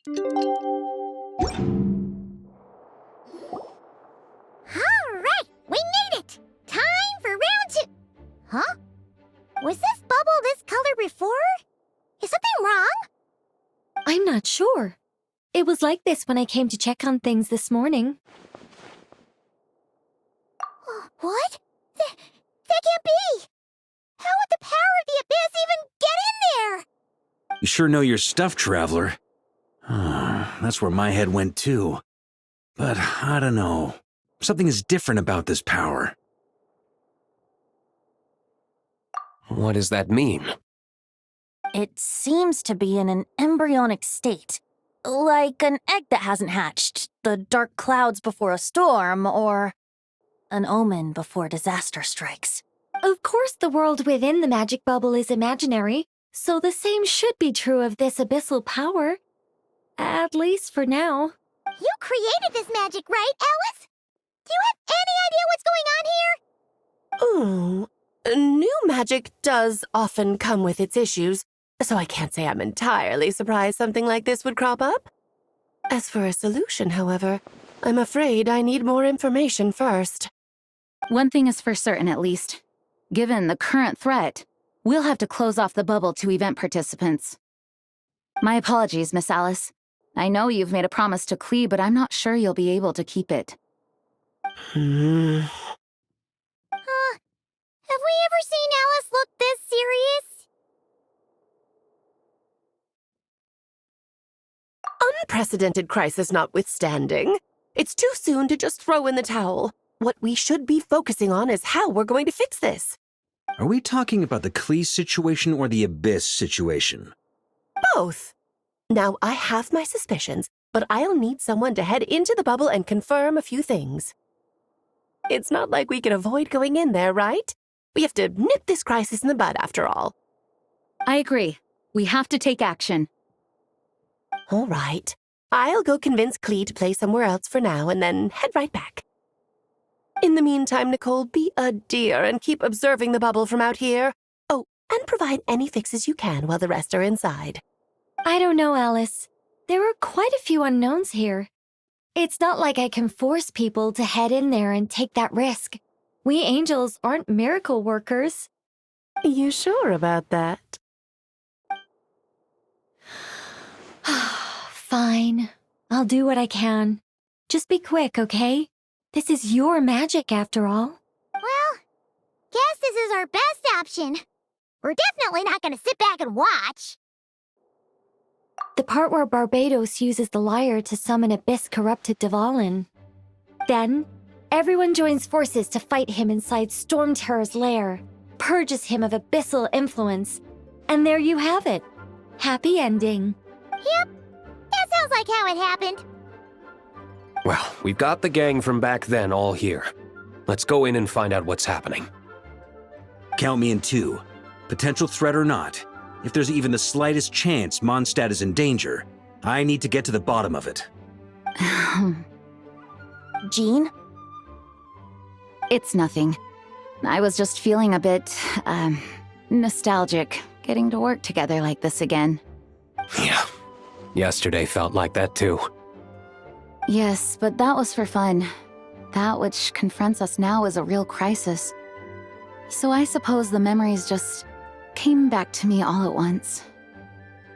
Alright, we made it! Time for round 2! Huh? Was this bubble this color before? Is something wrong? I'm not sure. It was like this when I came to check on things this morning. What? That can't be! How would the power of the abyss even get in there? You sure know your stuff, Traveler. That's where my head went too. But I don't know. Something is different about this power. What does that mean? It seems to be in an embryonic state. Like an egg that hasn't hatched, the dark clouds before a storm, or an omen before disaster strikes. Of course, the world within the magic bubble is imaginary, so the same should be true of this abyssal power. At least for now. You created this magic, right, Alice? Do you have any idea what's going on here? New magic does often come with its issues, so I can't say I'm entirely surprised something like this would crop up. As for a solution, however, I'm afraid I need more information first. One thing is for certain, at least. Given the current threat, we'll have to close off the bubble to event participants. My apologies, Miss Alice. I know you've made a promise to Clee, but I'm not sure you'll be able to keep it. Have we ever seen Alice look this serious? Unprecedented crisis notwithstanding, it's too soon to just throw in the towel. What we should be focusing on is how we're going to fix this. Are we talking about the Clee situation or the Abyss situation? Both. Now, I have my suspicions, but I'll need someone to head into the bubble and confirm a few things. It's not like we can avoid going in there, right? We have to nip this crisis in the bud, after all. I agree. We have to take action. All right. I'll go convince Clee to play somewhere else for now and then head right back. In the meantime, Nicole, be a dear and keep observing the bubble from out here. Oh, and provide any fixes you can while the rest are inside. I don't know, Alice. There are quite a few unknowns here. It's not like I can force people to head in there and take that risk. We angels aren't miracle workers. You sure about that? Fine. I'll do what I can. Just be quick, okay? This is your magic, after all. Well, guess this is our best option. We're definitely not gonna sit back and watch. The part where Barbados uses the lyre to summon abyss-corrupted Dvalin. Then, everyone joins forces to fight him inside Storm Terror's lair, purges him of abyssal influence, and there you have it. Happy ending. Yep, that sounds like how it happened. Well, we've got the gang from back then all here. Let's go in and find out what's happening. Count me in 2. Potential threat or not, if there's even the slightest chance Mondstadt is in danger, I need to get to the bottom of it. Jean? It's nothing. I was just feeling a bit, nostalgic, getting to work together like this again. Yeah, yesterday felt like that too. Yes, but that was for fun. That which confronts us now is a real crisis. So I suppose the memories just came back to me all at once.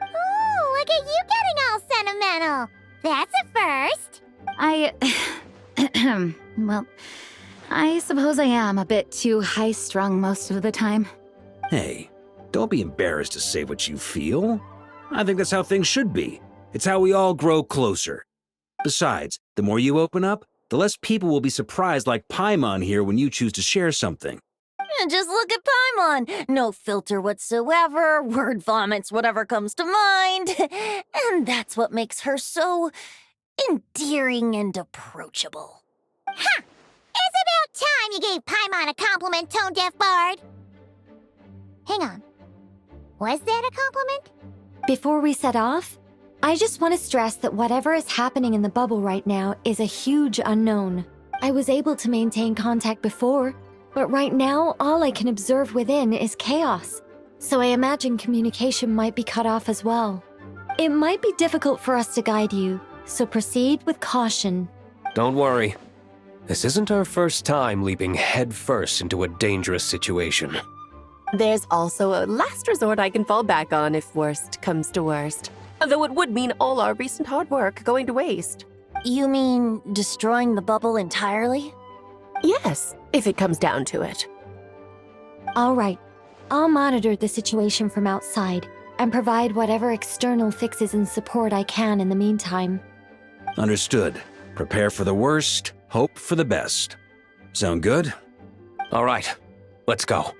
Ooh, look at you getting all sentimental. That's a first. Well, I suppose I am a bit too high-strung most of the time. Hey, don't be embarrassed to say what you feel. I think that's how things should be. It's how we all grow closer. Besides, the more you open up, the less people will be surprised like Paimon here when you choose to share something. Just look at Paimon. No filter whatsoever, word vomits whatever comes to mind. And that's what makes her so endearing and approachable. Ha! It's about time you gave Paimon a compliment, tone-deaf bard. Hang on. Was that a compliment? Before we set off, I just want to stress that whatever is happening in the bubble right now is a huge unknown. I was able to maintain contact before, but right now all I can observe within is chaos. So I imagine communication might be cut off as well. It might be difficult for us to guide you, so proceed with caution. Don't worry. This isn't our first time leaping headfirst into a dangerous situation. There's also a last resort I can fall back on if worst comes to worst. Though it would mean all our recent hard work going to waste. You mean destroying the bubble entirely? Yes, if it comes down to it. All right, I'll monitor the situation from outside and provide whatever external fixes and support I can in the meantime. Understood. Prepare for the worst, hope for the best. Sound good? All right, let's go.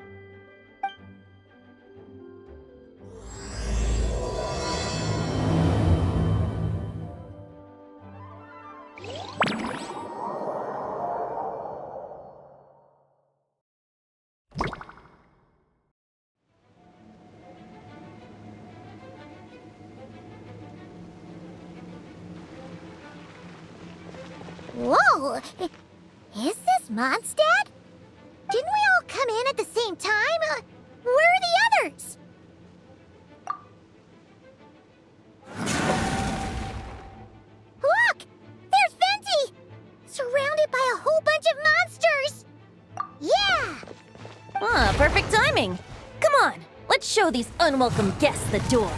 Whoa! Is this Mondstadt? Didn't we all come in at the same time? Where are the others? Look! There's Venti! Surrounded by a whole bunch of monsters! Yeah! Ah, perfect timing. Come on, let's show these unwelcome guests the door.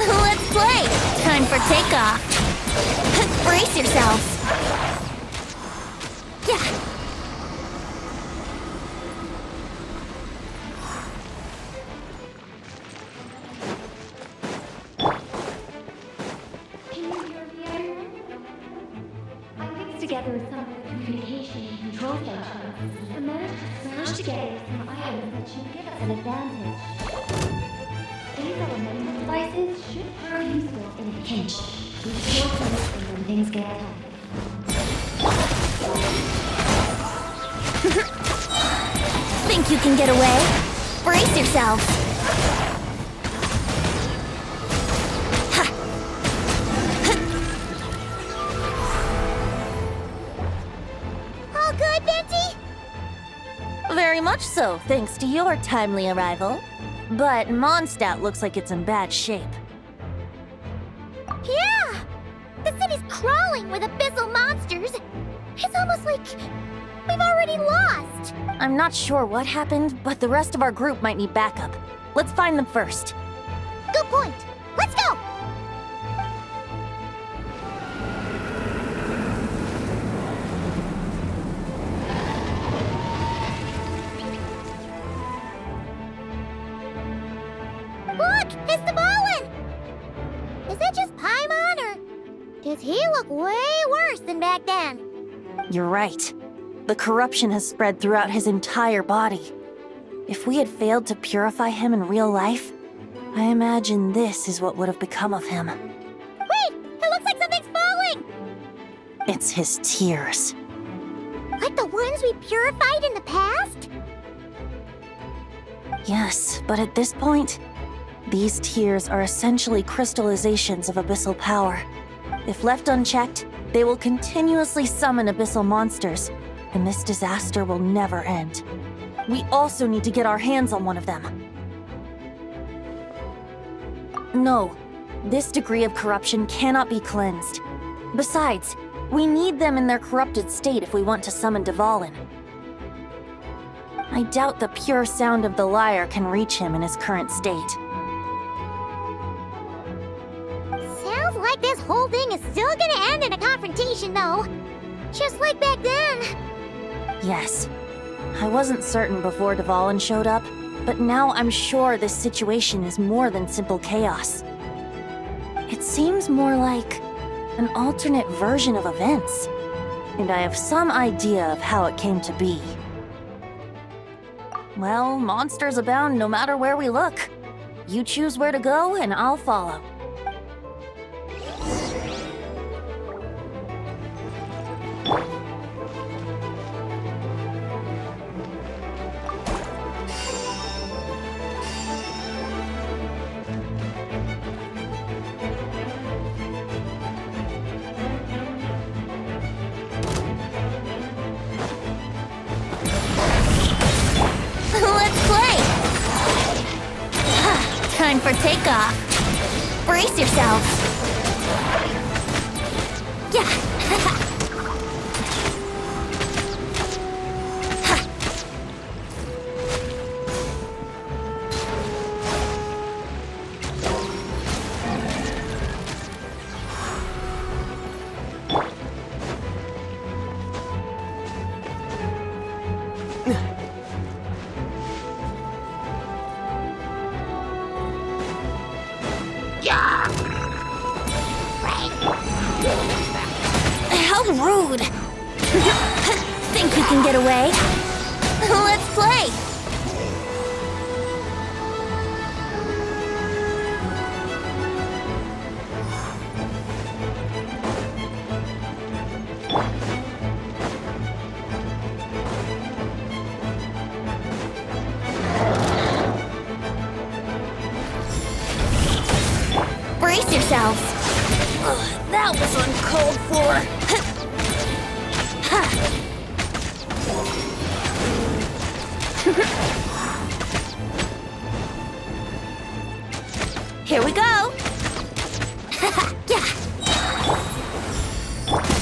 Let's play! Time for takeoff. Brace yourselves. Yeah. Can you hear me, everyone? I mixed together some of the communication and control functions and managed to smash together some items that should give us an advantage. These elemental devices should prove useful in a pinch. We should work on this when things get tough. Think you can get away? Brace yourselves. All good, Venti? Very much so, thanks to your timely arrival. But Mondstadt looks like it's in bad shape. Yeah! The city's crawling with abyssal monsters. It's almost like we've already lost. I'm not sure what happened, but the rest of our group might need backup. Let's find them first. Good point. Let's go! Look! It's the Ballin! Is that just Paimon, or does he look way worse than back then? You're right. The corruption has spread throughout his entire body. If we had failed to purify him in real life, I imagine this is what would have become of him. Wait! It looks like something's falling! It's his tears. Like the ones we purified in the past? Yes, but at this point, these tears are essentially crystallizations of abyssal power. If left unchecked, they will continuously summon abyssal monsters, and this disaster will never end. We also need to get our hands on one of them. No, this degree of corruption cannot be cleansed. Besides, we need them in their corrupted state if we want to summon Dvalin. I doubt the pure sound of the lyre can reach him in his current state. Sounds like this whole thing is still gonna end in a confrontation, though. Just like back then. Yes. I wasn't certain before Dvalin showed up, but now I'm sure this situation is more than simple chaos. It seems more like an alternate version of events, and I have some idea of how it came to be. Well, monsters abound no matter where we look. You choose where to go, and I'll follow. Time for takeoff. Brace yourselves. Yeah. How rude! Think you can get away? Let's play! Brace yourselves! Ugh, that was uncalled for! Here we go! Yeah!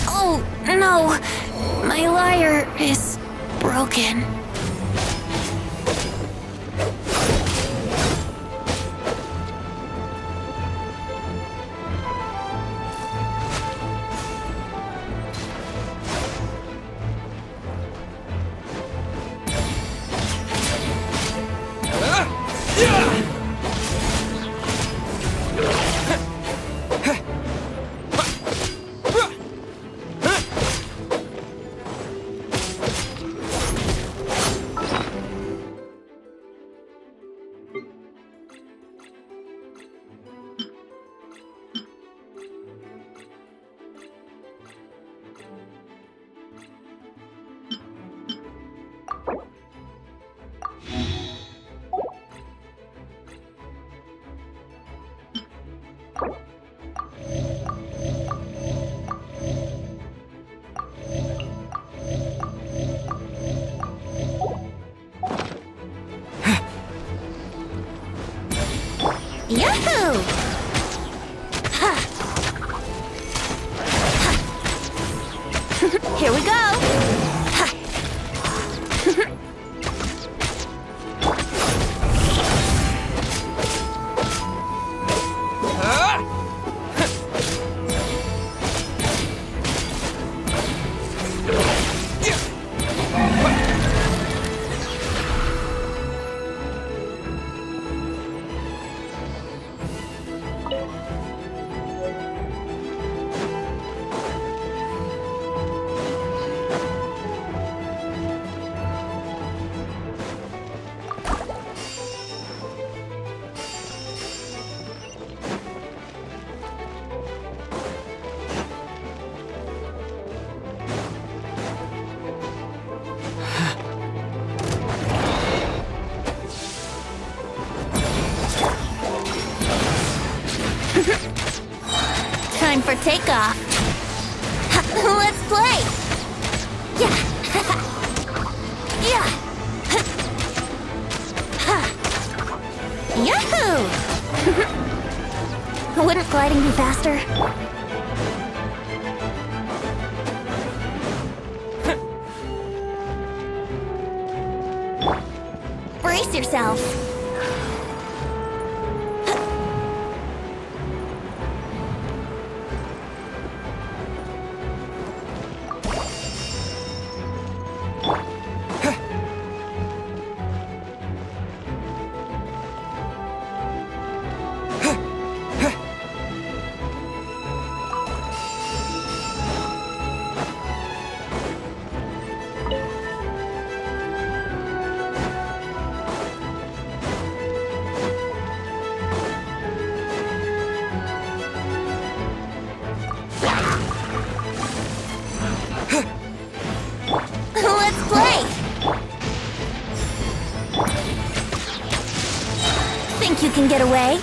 Oh, no! My lyre is broken. Yahoo! Ha! Ha! Here we go! Ha! Time for takeoff. Let's play. Yeah. Yeah. Yahoo! Wouldn't gliding be faster? Brace yourself. Let's play! Think you can get away?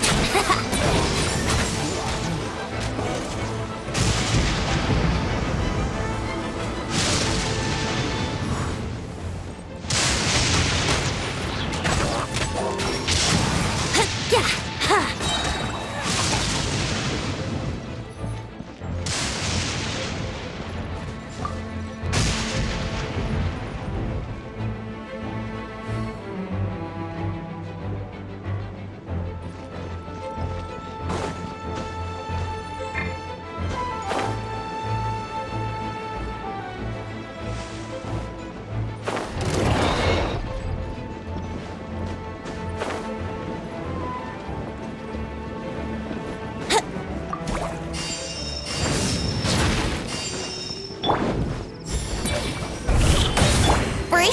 Yeah.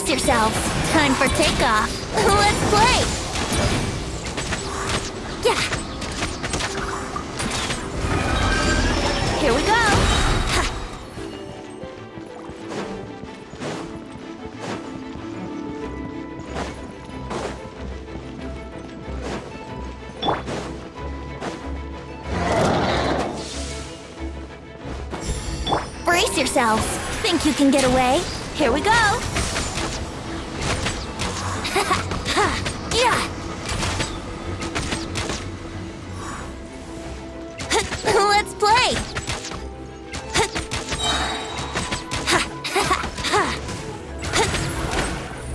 Brace yourselves. Time for takeoff. Let's play. Yeah. Here we go. Ha. Brace yourselves. Think you can get away? Here we go. Yeah. Let's play.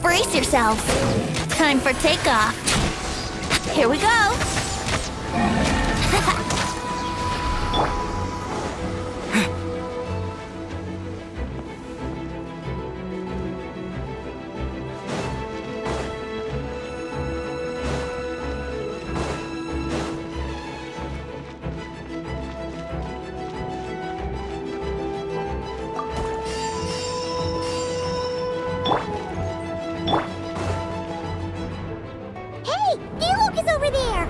Brace yourselves. Time for takeoff. Here we go. Hey, Diluc is over there.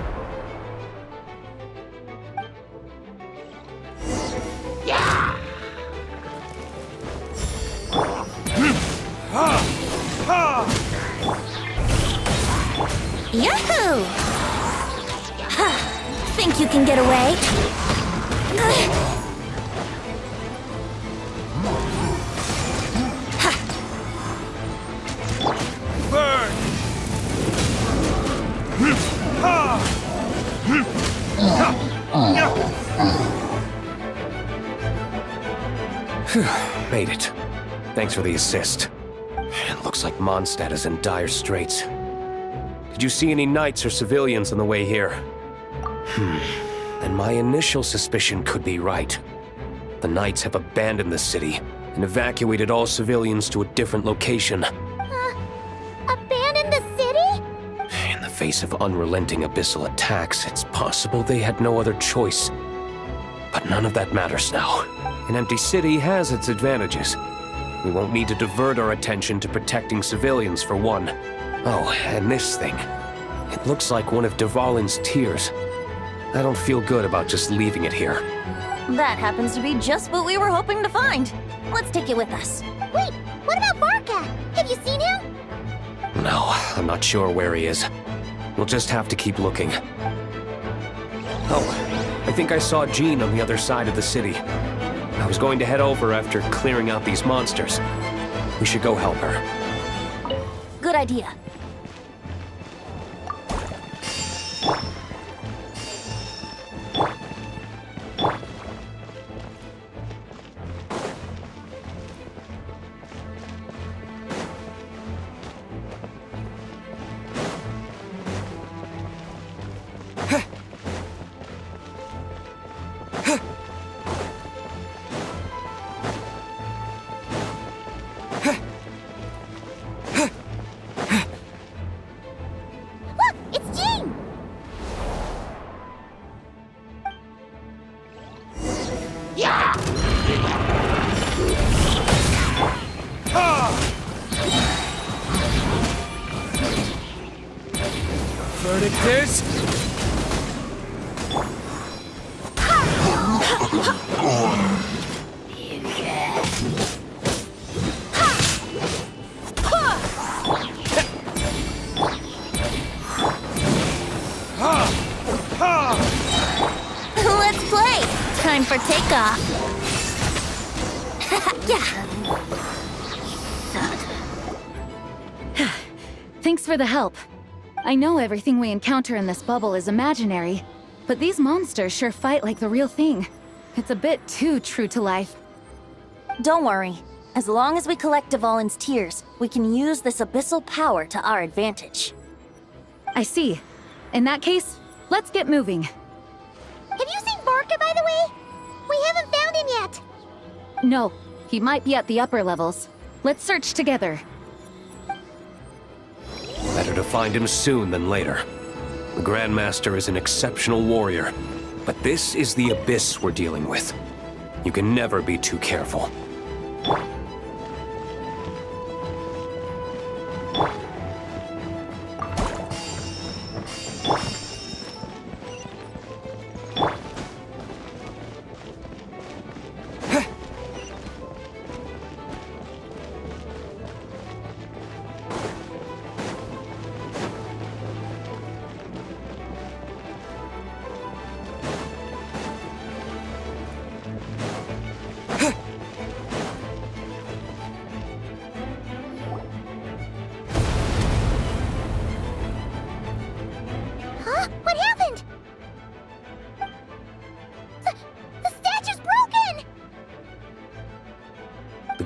Yahoo! Think you can get away? Made it. Thanks for the assist. It looks like Mondstadt is in dire straits. Did you see any knights or civilians on the way here? And my initial suspicion could be right. The knights have abandoned the city and evacuated all civilians to a different location. Abandon the city? In the face of unrelenting abyssal attacks, it's possible they had no other choice. But none of that matters now. An empty city has its advantages. We won't need to divert our attention to protecting civilians, for one. Oh, and this thing. It looks like one of Dvalin's tears. I don't feel good about just leaving it here. That happens to be just what we were hoping to find. Let's take it with us. Wait, what about Barca? Have you seen him? No, I'm not sure where he is. We'll just have to keep looking. Oh, I think I saw Jean on the other side of the city. I was going to head over after clearing out these monsters. We should go help her. Good idea. Look, it's Jean! Verdict is... Let's play! Time for takeoff. Yeah. Thanks for the help. I know everything we encounter in this bubble is imaginary, but these monsters sure fight like the real thing. It's a bit too true to life. Don't worry. As long as we collect Dvalin's tears, we can use this abyssal power to our advantage. I see. In that case, let's get moving. Have you seen Barca, by the way? We haven't found him yet. No, he might be at the upper levels. Let's search together. Better to find him soon than later. The Grandmaster is an exceptional warrior, but this is the abyss we're dealing with. You can never be too careful.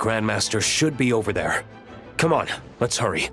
Grandmaster should be over there. Come on, let's hurry.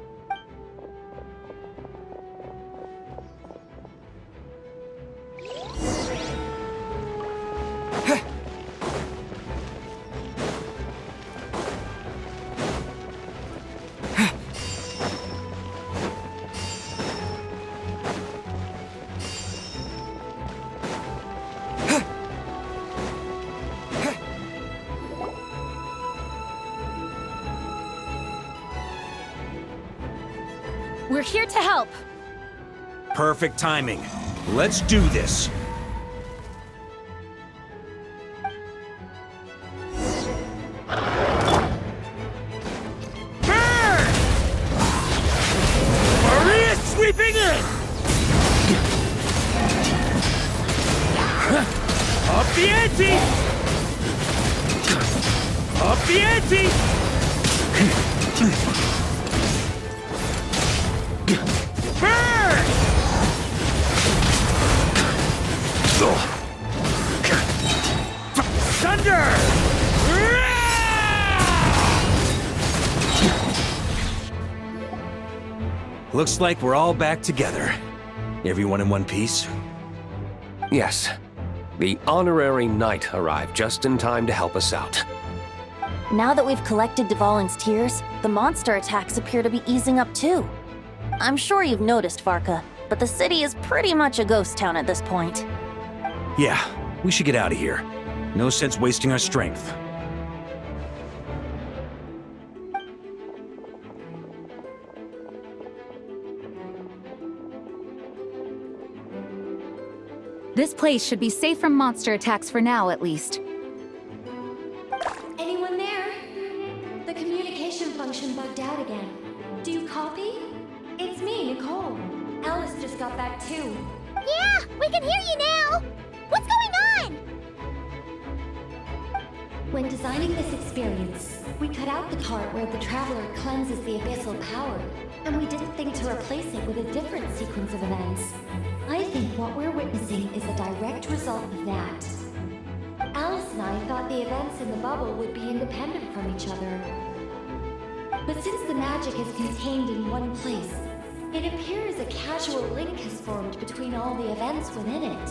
We're here to help. Perfect timing. Let's do this. Burn! Maria sweeping in! Up the ante! Up the ante! Burn! Thunder! Looks like we're all back together. Everyone in one piece? Yes. The honorary knight arrived just in time to help us out. Now that we've collected Dvalin's tears, the monster attacks appear to be easing up too. I'm sure you've noticed, Varka, but the city is pretty much a ghost town at this point. Yeah, we should get out of here. No sense wasting our strength. This place should be safe from monster attacks for now, at least. Anyone there? The communication function bugged out again. Do you copy? It's me, Nicole. Alice just got back too. Yeah, we can hear you now! What's going on? When designing this experience, we cut out the part where the Traveler cleanses the abyssal power, and we didn't think to replace it with a different sequence of events. I think what we're witnessing is a direct result of that. Alice and I thought the events in the bubble would be independent from each other. But since the magic is contained in one place, it appears a casual link has formed between all the events within it.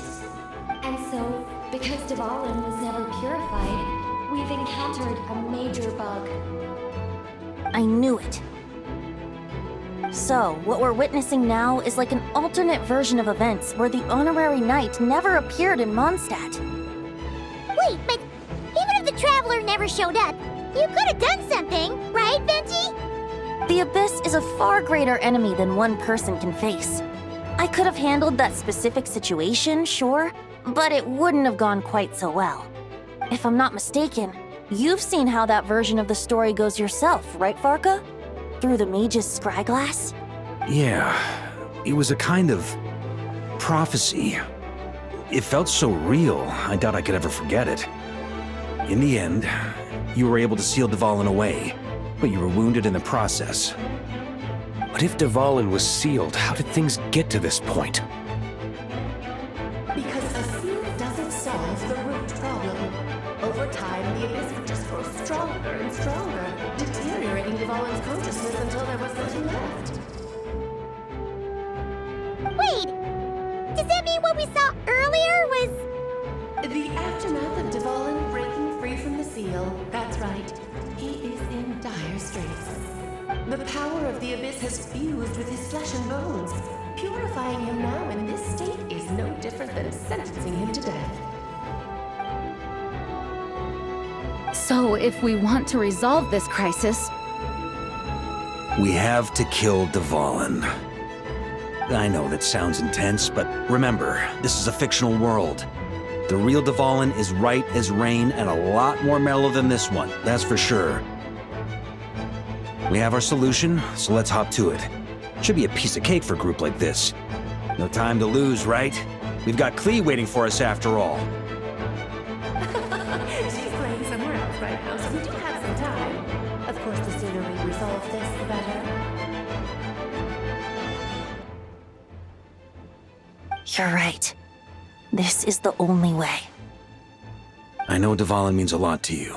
And so, because Dvalin was never purified, we've encountered a major bug. I knew it. So, what we're witnessing now is like an alternate version of events where the honorary knight never appeared in Mondstadt. Wait, but even if the Traveler never showed up, you could have done something, right, Venti? The Abyss is a far greater enemy than one person can face. I could have handled that specific situation, sure, but it wouldn't have gone quite so well. If I'm not mistaken, you've seen how that version of the story goes yourself, right, Varka? Through the mage's scryglass? Yeah, it was a kind of prophecy. It felt so real, I doubt I could ever forget it. In the end, you were able to seal Dvalin away, but you were wounded in the process. But if Dvalin was sealed, how did things get to this point? Because a seal doesn't solve the root problem. Over time, the abyss would just grow stronger and stronger, deteriorating Dvalin's consciousness until there was nothing left. Wait! Does that mean what we saw earlier was... The aftermath of Dvalin breaking free from the seal, that's right. He is in dire straits. The power of the abyss has fused with his flesh and bones. Purifying him now in this state is no different than sentencing him to death. So, if we want to resolve this crisis, We have to kill Dvalin. I know that sounds intense, but remember, this is a fictional world. The real Dvalin is right as rain and a lot more mellow than this one, that's for sure. We have our solution, so let's hop to it. Should be a piece of cake for a group like this. No time to lose, right? We've got Klee waiting for us after all. She's playing somewhere else right now, so we do have some time. Of course, the sooner we resolve this, the better. You're right. This is the only way. I know Dvalin means a lot to you.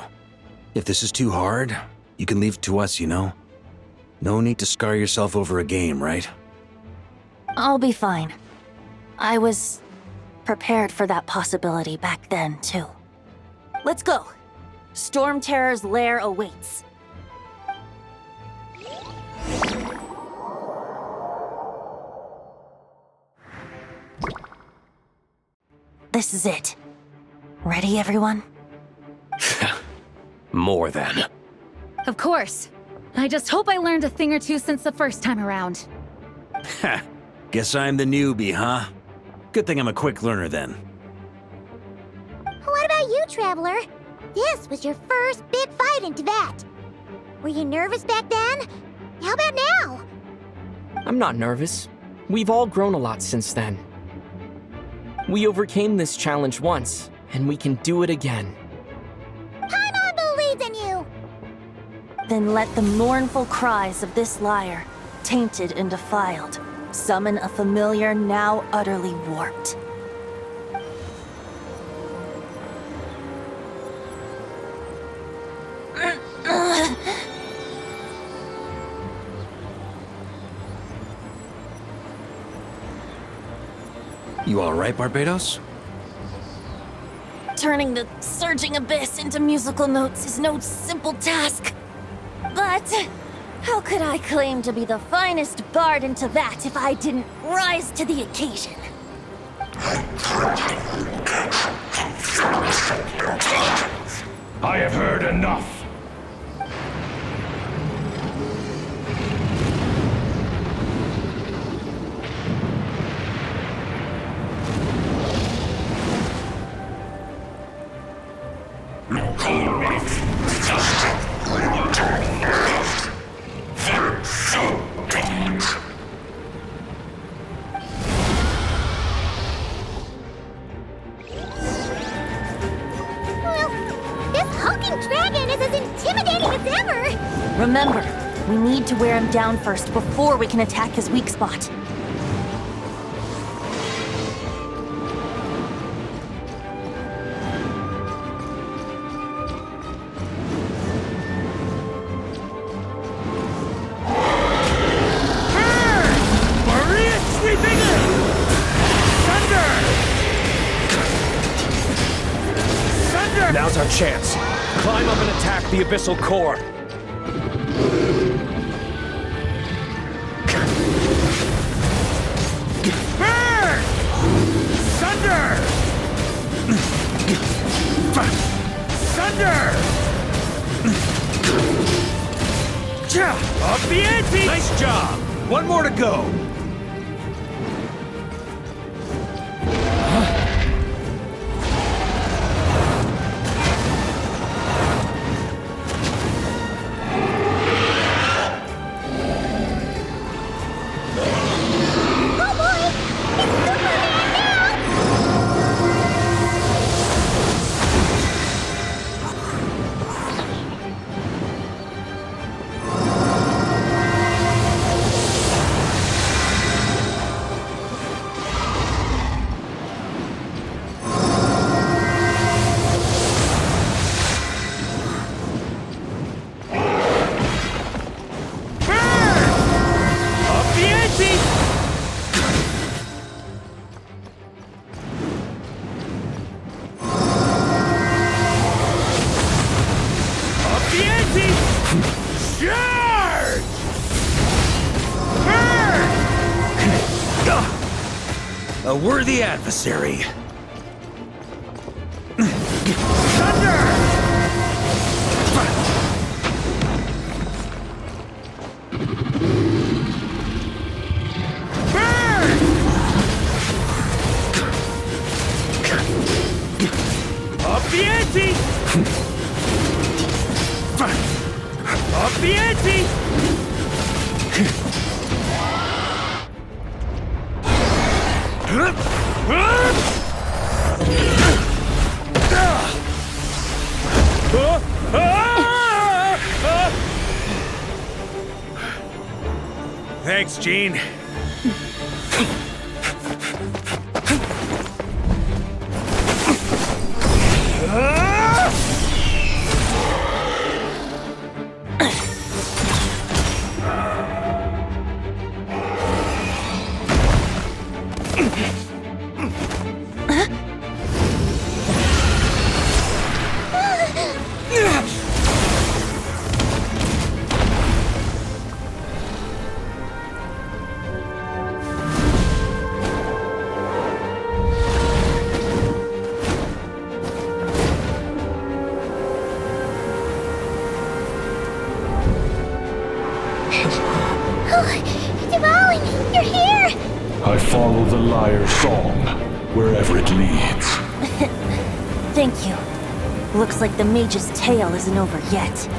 If this is too hard, You can leave it to us, you know? No need to scar yourself over a game, right? I'll be fine. I was prepared for that possibility back then, too. Let's go. Storm Terror's lair awaits. This is it. Ready, everyone? More than. Of course. I just hope I learned a thing or two since the first time around. Ha! Guess I'm the newbie, huh? Good thing I'm a quick learner then. What about you, Traveler? This was your first big fight in Tibet. Were you nervous back then? How about now? I'm not nervous. We've all grown a lot since then. We overcame this challenge once, and we can do it again. Paimon believes in you! Then let the mournful cries of this lyre, tainted and defiled, summon a familiar now utterly warped. You alright, Barbados? Turning the surging abyss into musical notes is no simple task. But how could I claim to be the finest bard in Tibet if I didn't rise to the occasion? I have heard enough. Well, this hulking dragon is as intimidating as ever! Remember, we need to wear him down first before we can attack his weak spot. Maria sweeping in! Thunder! Thunder! Now's our chance. Climb up and attack the abyssal core. Burn! Thunder! Thunder! Up the ante! Nice job! One more to go! Oh boy! It's Superman now! Up the ante! Up the ante! Charge! Burn! A worthy adversary. Thunder! Burn! Up the ante! Up the ante! Thanks, Gene. Dvalin, you're here! I follow the lyre's song, wherever it leads. Thank you. Looks like the mage's tale isn't over yet.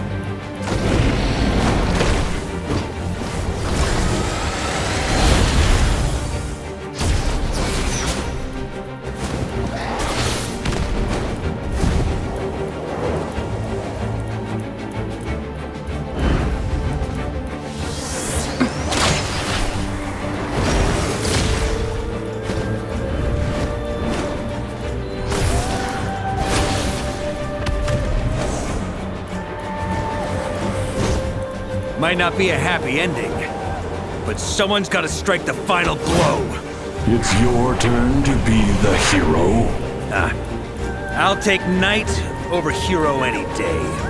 Might not be a happy ending, but someone's gotta strike the final blow. It's your turn to be the hero. I'll take knight over hero any day.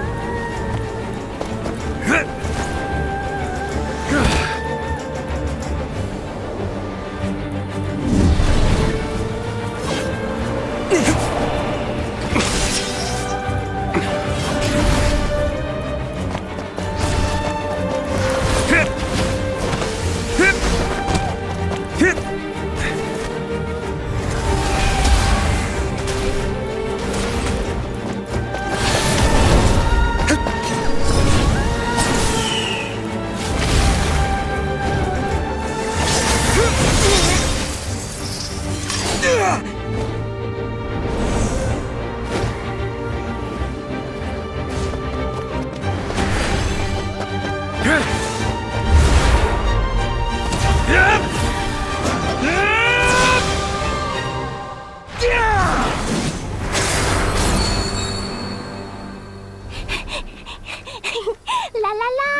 La la la!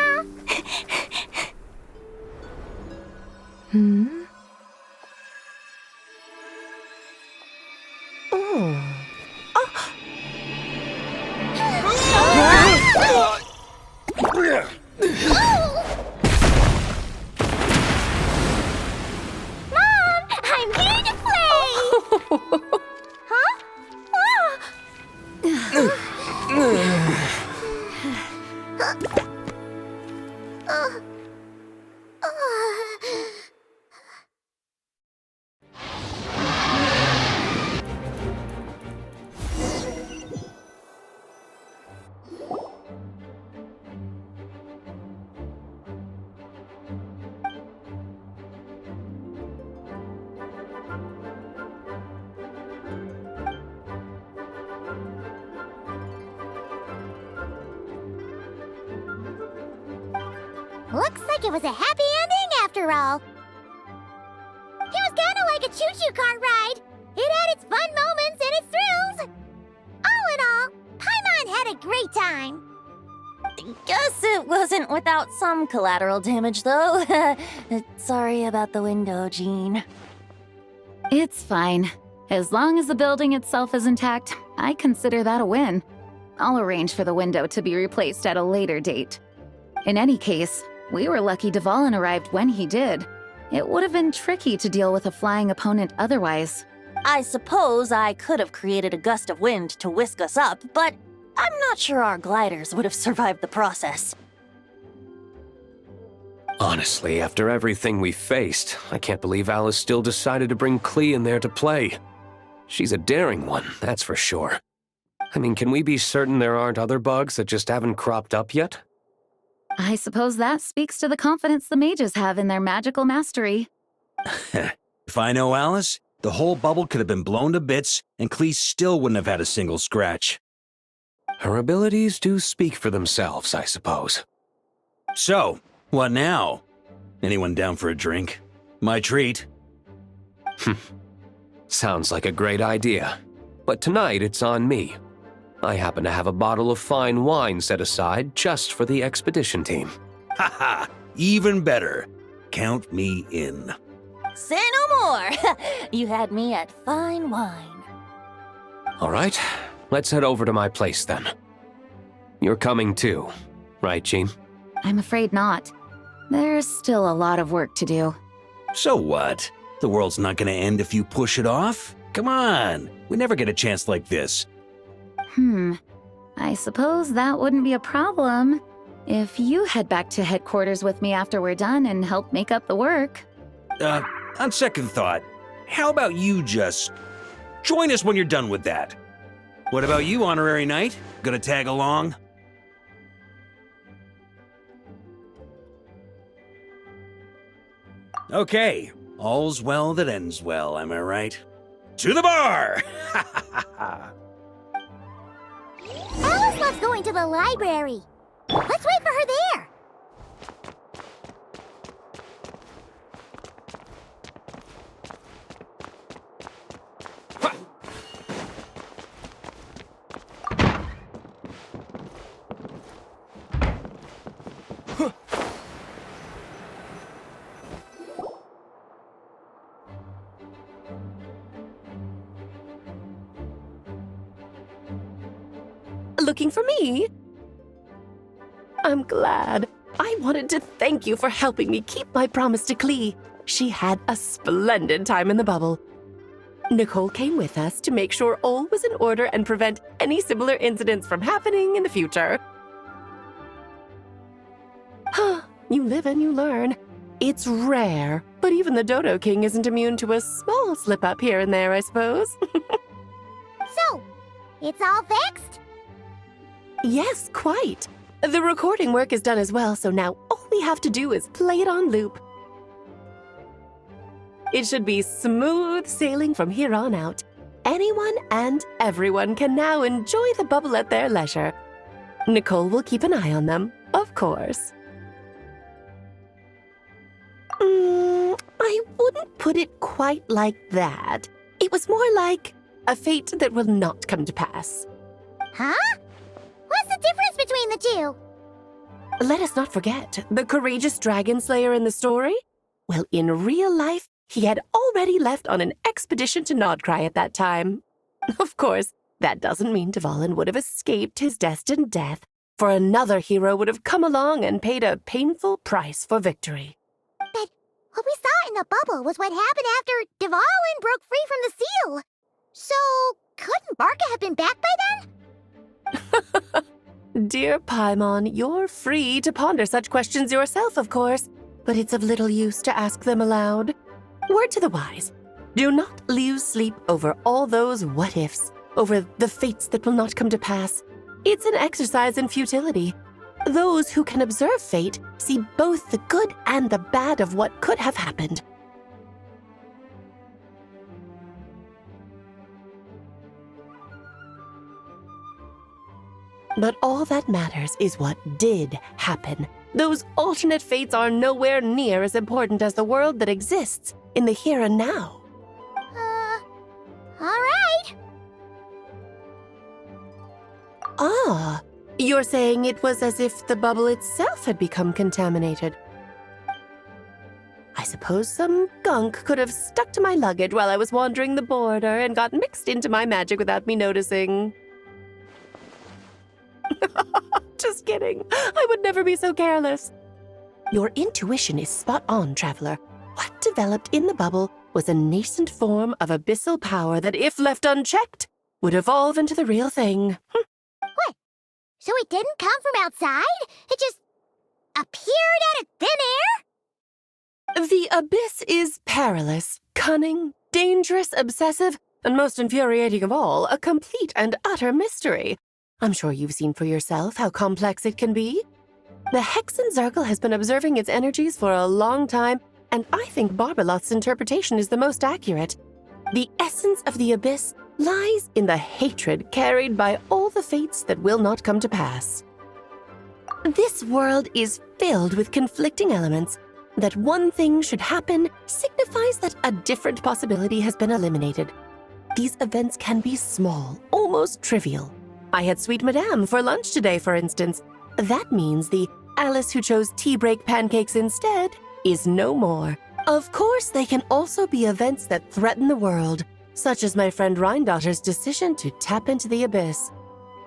Mom, I'm here to play! Huh? Looks like it was a happy ending after all. It was kinda like a choo-choo car ride. It had its fun moments and its thrills. All in all, Paimon had a great time. Guess it wasn't without some collateral damage, though. Sorry about the window, Jean. It's fine. As long as the building itself is intact, I consider that a win. I'll arrange for the window to be replaced at a later date. In any case, we were lucky Dvalin arrived when he did. It would have been tricky to deal with a flying opponent otherwise. I suppose I could have created a gust of wind to whisk us up, but I'm not sure our gliders would have survived the process. Honestly, after everything we faced, I can't believe Alice still decided to bring Klee in there to play. She's a daring one, that's for sure. I mean, can we be certain there aren't other bugs that just haven't cropped up yet? I suppose that speaks to the confidence the mages have in their magical mastery. If I know Alice, the whole bubble could have been blown to bits, and Klee still wouldn't have had a single scratch. Her abilities do speak for themselves, I suppose. So, what now? Anyone down for a drink? My treat. Sounds like a great idea. But tonight it's on me. I happen to have a bottle of fine wine set aside just for the expedition team. Haha, even better. Count me in. Say no more. You had me at fine wine. All right, let's head over to my place then. You're coming too, right, Jean? I'm afraid not. There's still a lot of work to do. So what? The world's not gonna end if you push it off? Come on, we never get a chance like this. I suppose that wouldn't be a problem if you head back to headquarters with me after we're done and help make up the work. On second thought, how about you just join us when you're done with that? What about you, Honorary Knight? Gonna tag along? Okay, all's well that ends well, am I right? To the bar! Alice loves going to the library. Let's wait for her there. Looking for me? I'm glad. I wanted to thank you for helping me keep my promise to Klee. She had a splendid time in the bubble. Nicole came with us to make sure all was in order and prevent any similar incidents from happening in the future. You live and you learn. It's rare, but even the Dodo King isn't immune to a small slip-up here and there, I suppose. So, it's all fixed? Yes, quite. The recording work is done as well, so now all we have to do is play it on loop. It should be smooth sailing from here on out. Anyone and everyone can now enjoy the bubble at their leisure. Nicole will keep an eye on them, of course. I wouldn't put it quite like that. It was more like a fate that will not come to pass. Huh? What's the difference between the two? Let us not forget the courageous dragon slayer in the story. Well, in real life, he had already left on an expedition to Nodcry at that time. Of course, that doesn't mean Dvalin would have escaped his destined death, for another hero would have come along and paid a painful price for victory. But what we saw in the bubble was what happened after Dvalin broke free from the seal. So, couldn't Barca have been back by then? Dear Paimon, you're free to ponder such questions yourself, of course, but it's of little use to ask them aloud. Word to the wise, do not lose sleep over all those what-ifs, over the fates that will not come to pass. It's an exercise in futility. Those who can observe fate see both the good and the bad of what could have happened. But all that matters is what did happen. Those alternate fates are nowhere near as important as the world that exists in the here and now. All right. Ah, you're saying it was as if the bubble itself had become contaminated. I suppose some gunk could have stuck to my luggage while I was wandering the border and got mixed into my magic without me noticing. Just kidding. I would never be so careless. Your intuition is spot on, Traveler. What developed in the bubble was a nascent form of abyssal power that, if left unchecked, would evolve into the real thing. What? So it didn't come from outside? It just appeared out of thin air? The abyss is perilous, cunning, dangerous, obsessive, and most infuriating of all, a complete and utter mystery. I'm sure you've seen for yourself how complex it can be. The Hexen Zircle has been observing its energies for a long time, and I think Barbalot's interpretation is the most accurate. The essence of the abyss lies in the hatred carried by all the fates that will not come to pass. This world is filled with conflicting elements. That one thing should happen signifies that a different possibility has been eliminated. These events can be small, almost trivial. I had Sweet Madame for lunch today, for instance. That means the Alice who chose tea break pancakes instead is no more. Of course, they can also be events that threaten the world, such as my friend Rhindotter's decision to tap into the abyss.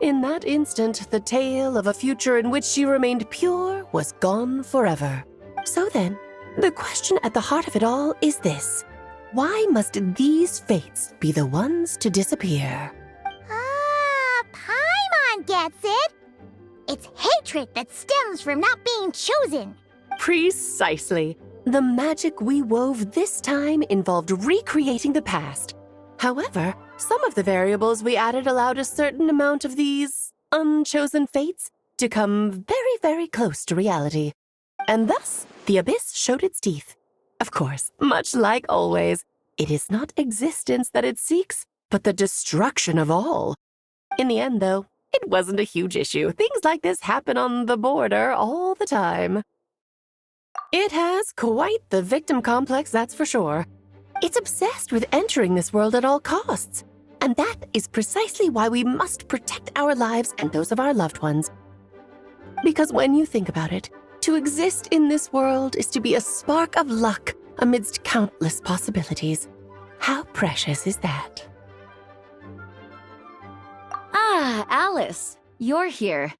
In that instant, the tale of a future in which she remained pure was gone forever. So then, the question at the heart of it all is this. Why must these fates be the ones to disappear? Ah, Paimon gets it! It's hatred that stems from not being chosen. Precisely. The magic we wove this time involved recreating the past. However, some of the variables we added allowed a certain amount of these unchosen fates to come very, very close to reality. And thus, the abyss showed its teeth. Of course, much like always, it is not existence that it seeks, but the destruction of all. In the end, though, it wasn't a huge issue. Things like this happen on the border all the time. It has quite the victim complex, that's for sure. It's obsessed with entering this world at all costs. And that is precisely why we must protect our lives and those of our loved ones. Because when you think about it, to exist in this world is to be a spark of luck amidst countless possibilities. How precious is that? Ah, Alice, you're here.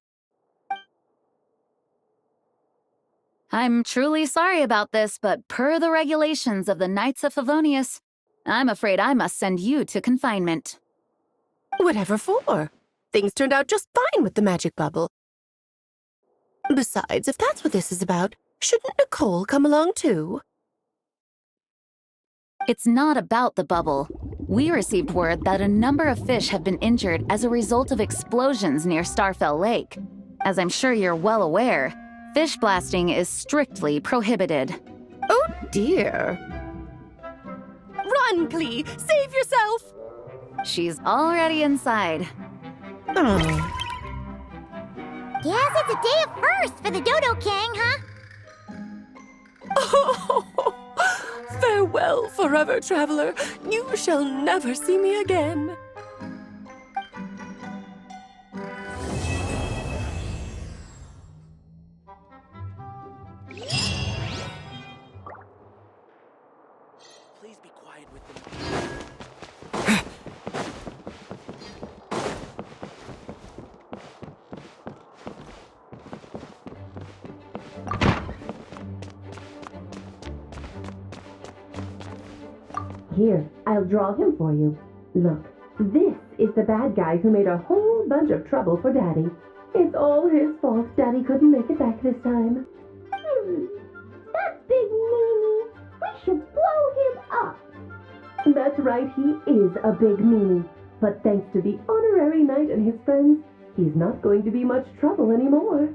I'm truly sorry about this, but per the regulations of the Knights of Favonius, I'm afraid I must send you to confinement. Whatever for? Things turned out just fine with the magic bubble. Besides, if that's what this is about, shouldn't Nicole come along too? It's not about the bubble. We received word that a number of fish have been injured as a result of explosions near Starfell Lake. As I'm sure you're well aware, fish blasting is strictly prohibited. Oh dear. Run, Klee! Save yourself! She's already inside. Oh. Guess it's a day of first for the Dodo King, huh? Oh, farewell, forever traveler. You shall never see me again. Please be quiet with them. Here, I'll draw him for you. Look, this is the bad guy who made a whole bunch of trouble for Daddy. It's all his fault Daddy couldn't make it back this time. That big meanie! We should blow him up! That's right, he is a big meanie. But thanks to the honorary knight and his friends, he's not going to be much trouble anymore.